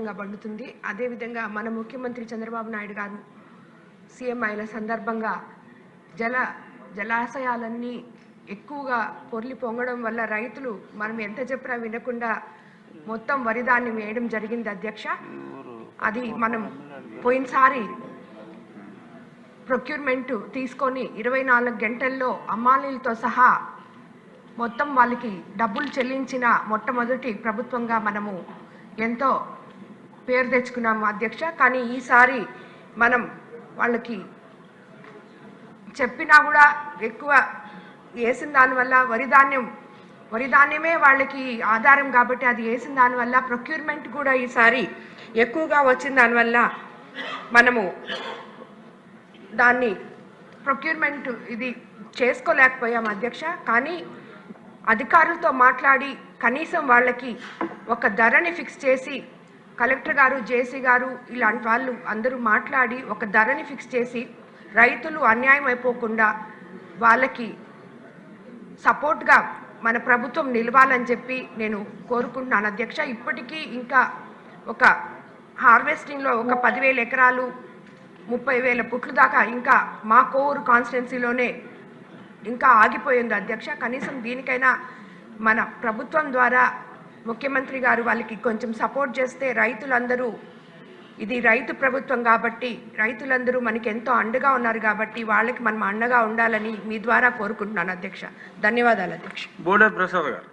బ్రహ్మాండంగా పండుతుంది. అదేవిధంగా మన ముఖ్యమంత్రి చంద్రబాబు నాయుడు గారు సీఎం అయిన సందర్భంగా జలాశయాలన్నీ ఎక్కువగా పొర్లి పొంగడం వల్ల రైతులు మనం ఎంత చెప్పినా వినకుండా మొత్తం వరి ధాన్యం వేయడం జరిగింది అధ్యక్ష. అది మనం పోయినసారి ప్రొక్యూర్మెంట్ తీసుకొని 24 గంటల్లో అమ్మాలీలతో సహా మొత్తం వాళ్ళకి డబ్బులు చెల్లించిన మొట్టమొదటి ప్రభుత్వంగా మనము ఎంతో పేరు తెచ్చుకున్నాము అధ్యక్ష. కానీ ఈసారి మనం వాళ్ళకి చెప్పినా కూడా ఎక్కువ వేసిన దానివల్ల వరి ధాన్యమే వాళ్ళకి ఆధారం కాబట్టి అది వేసిన దానివల్ల ప్రొక్యూర్మెంట్ కూడా ఈసారి ఎక్కువగా వచ్చిన దానివల్ల మనము దాన్ని ప్రొక్యూర్మెంట్ ఇది చేసుకోలేకపోయాం అధ్యక్ష. కానీ అధికారులతో మాట్లాడి కనీసం వాళ్ళకి ఒక ధరని ఫిక్స్ చేసి కలెక్టర్ గారు, జేసీ గారు ఇలాంటి వాళ్ళు అందరూ మాట్లాడి ఒక ధరని ఫిక్స్ చేసి రైతులు అన్యాయం అయిపోకుండా వాళ్ళకి సపోర్ట్గా మన ప్రభుత్వం నిలవాలని చెప్పి నేను కోరుకుంటున్నాను అధ్యక్ష. ఇప్పటికీ ఇంకా ఒక హార్వెస్టింగ్లో ఒక 10,000 ఎకరాలు 30,000 పుట్లు దాకా ఇంకా మా కోవూరు కాన్స్టిట్యున్సీలోనే ఇంకా ఆగిపోయింది అధ్యక్ష. కనీసం దీనికైనా మన ప్రభుత్వం ద్వారా ముఖ్యమంత్రి గారు వాళ్ళకి కొంచెం సపోర్ట్ చేస్తే రైతులందరూ, ఇది రైతు ప్రభుత్వం కాబట్టి రైతులందరూ మనకి ఎంతో అండగా ఉన్నారు కాబట్టి వాళ్ళకి మనం అండగా ఉండాలని మీ ద్వారా కోరుకుంటున్నాను అధ్యక్ష. ధన్యవాదాలు అధ్యక్ష. బోడే ప్రసాద్ గారు.